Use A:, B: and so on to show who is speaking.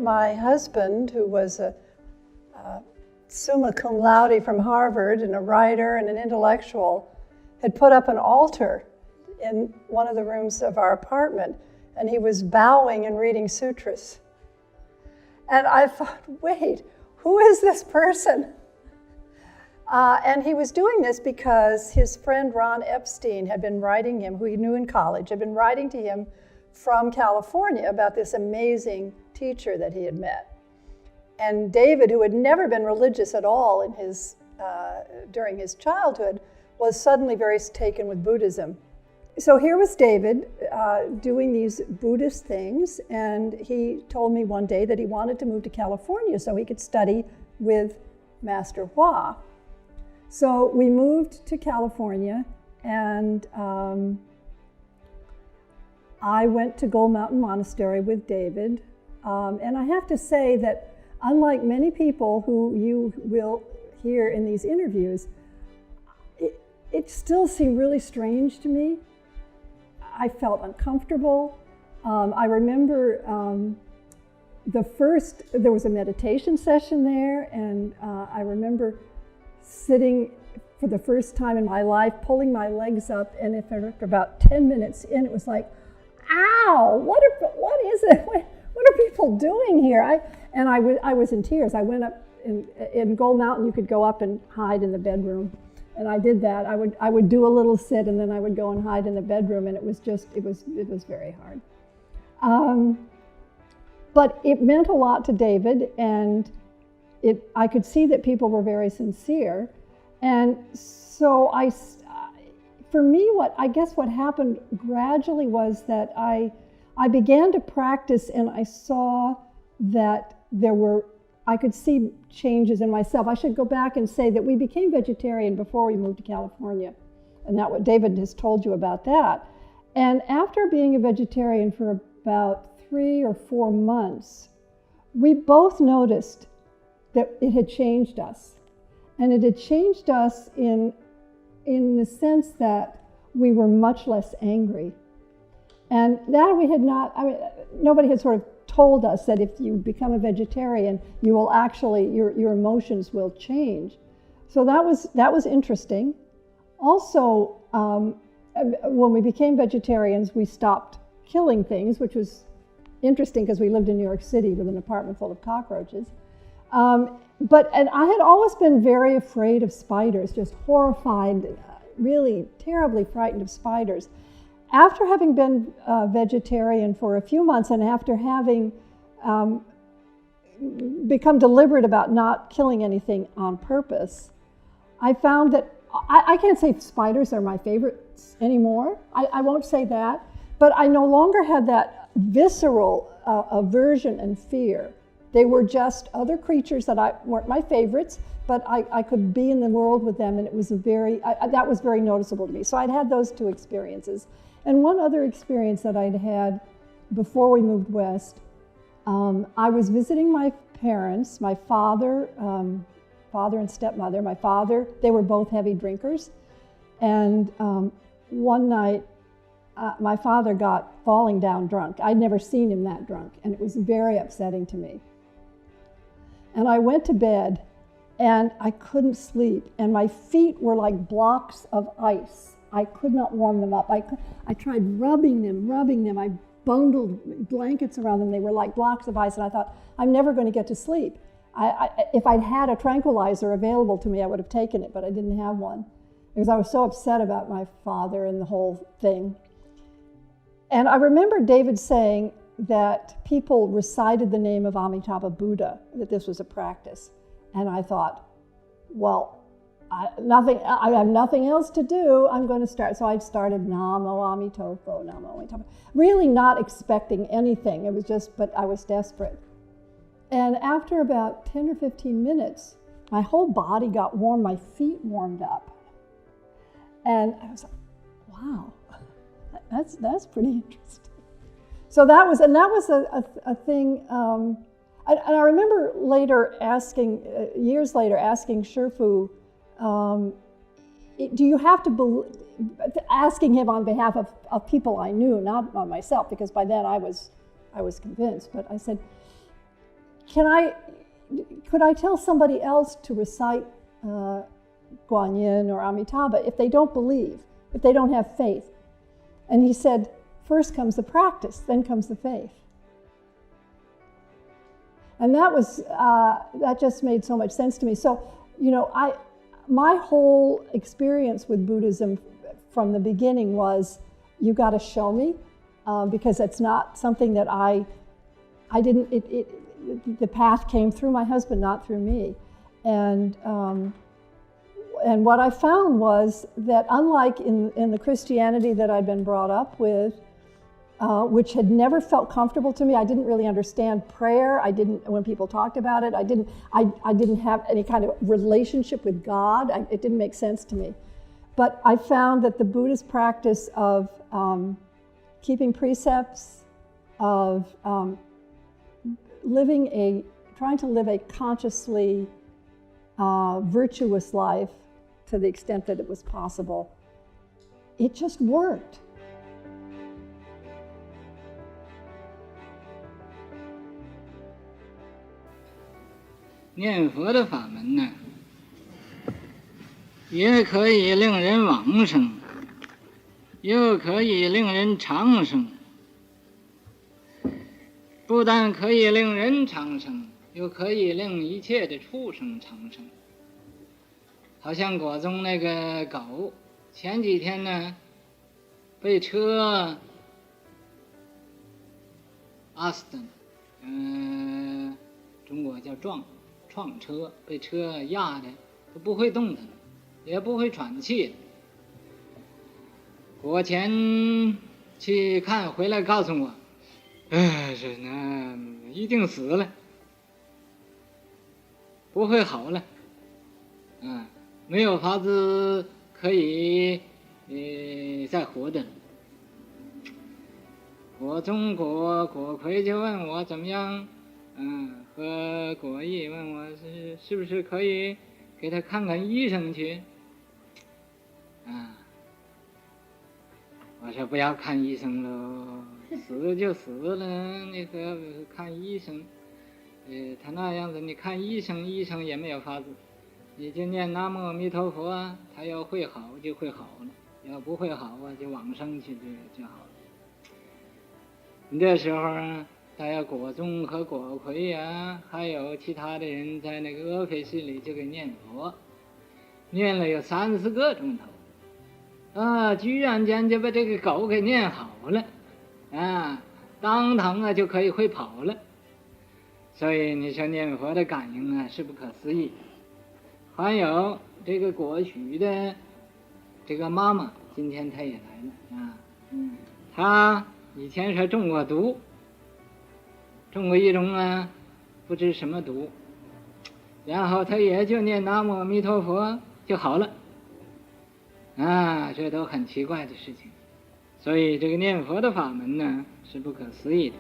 A: my husband, who was a summa cum laude from Harvard and a writer and an intellectual, had put up an altar in one of the rooms of our apartment, and he was bowing and reading sutras. And I thought, wait, who is this person? And he was doing this because his friend Ron Epstein had been writing him, who he knew in college, had been writing to him from California about this amazing teacher that he had met. And David, who had never been religious at all in his, during his childhood, was suddenly very taken with Buddhism. So here was David doing these Buddhist things, and he told me one day that he wanted to move to California so he could study with Master Hua. So we moved to California, and I went to Gold Mountain Monastery with David. And I have to say that unlike many people who you will hear in these interviews, it still seemed really strange to me. I felt uncomfortable. I remember there was a meditation session there, and I remember sitting for the first time in my life, pulling my legs up, and after about 10 minutes in, it was like, ow, what is it? What are people doing here? I was in tears. I went up in Gold Mountain. You could go up and hide in the bedroom, and I did that. I would do a little sit, and then I would go and hide in the bedroom, and it was very hard. But it meant a lot to David, and I could see that people were very sincere, and so for me, what happened gradually was that I began to practice, and I saw that I could see changes in myself. I should go back and say that we became vegetarian before we moved to California, and that what David has told you about that. And after being a vegetarian for about 3 or 4 months, we both noticed that it had changed us. And it had changed us in the sense that we were much less angry. And that we had not, nobody had sort of told us that if you become a vegetarian, you will actually, your emotions will change. So that was interesting. Also, when we became vegetarians, we stopped killing things, which was interesting because we lived in New York City with an apartment full of cockroaches. And I had always been very afraid of spiders, just horrified, really terribly frightened of spiders. After having been vegetarian for a few months, and after having become deliberate about not killing anything on purpose, I found that I can't say spiders are my favorites anymore. I won't say that, but I no longer had that visceral aversion and fear. They were just other creatures that weren't my favorites, but I could be in the world with them, and it was that was very noticeable to me. So I'd had those 2 experiences. And one other experience that I'd had before we moved west, I was visiting my parents, my father and stepmother. My father, they were both heavy drinkers. And one night, my father got falling down drunk. I'd never seen him that drunk, and it was very upsetting to me. And I went to bed, and I couldn't sleep, and my feet were like blocks of ice. I could not warm them up. I tried rubbing them. I bundled blankets around them. They were like blocks of ice, and I thought, I'm never going to get to sleep. If I'd had a tranquilizer available to me, I would have taken it, but I didn't have one because I was so upset about my father and the whole thing. And I remember David saying that people recited the name of Amitabha Buddha, that this was a practice. And I thought, well, I have nothing else to do. I'm going to start. So I started Namo Amitofo, Namo Amitofo, really not expecting anything. It was just, but I was desperate. And after about 10 or 15 minutes, my whole body got warm, my feet warmed up. And I was like, wow, that's pretty interesting. So that was a thing, and I remember years later asking Shifu, do you have to asking him on behalf of people I knew, not on myself, because by then I was convinced. But I said, could I tell somebody else to recite Guan Yin or Amitabha if they don't believe, if they don't have faith? And he said, first comes the practice, then comes the faith. And that just made so much sense to me. So, my whole experience with Buddhism from the beginning was, you got to show me, because it's not something that I didn't, the path came through my husband, not through me. And what I found was that, unlike in the Christianity that I'd been brought up with, which had never felt comfortable to me, I didn't really understand prayer. When people talked about it, I didn't have any kind of relationship with God. It didn't make sense to me. But I found that the Buddhist practice of keeping precepts, of trying to live a consciously virtuous life to the extent that it was possible, it just worked.
B: 念佛的法门呢，也可以令人往生，又可以令人长生。不但可以令人长生，又可以令一切的畜生长生。好像国中那个狗，前几天呢被车accident，中国叫撞车，被车压的都不会动弹了，也不会喘气了。我前去看，回来告诉我，是那一定死了，不会好了，没有法子可以再活的了。我中国魁就问我怎么样，和果毅问我是不是可以给他看看医生去，我说不要看医生喽，死就死了，那个看医生，他那样子你看医生也没有法子，你就念南无阿弥陀佛，他要会好就会好了，要不会好啊就往生去就好了。这时候他要果中和果魁啊，还有其他的人在那个阿飞寺里就给念佛，念了有30个钟头，居然间就把这个狗给念好了，当堂就可以会跑了。所以你说念佛的感应是不可思议。还有这个果许的这个妈妈，今天她也来了她以前是中过毒，中过一种不知什么毒，然后她也就念南无阿弥陀佛就好了，这都很奇怪的事情。所以这个念佛的法门呢是不可思议的。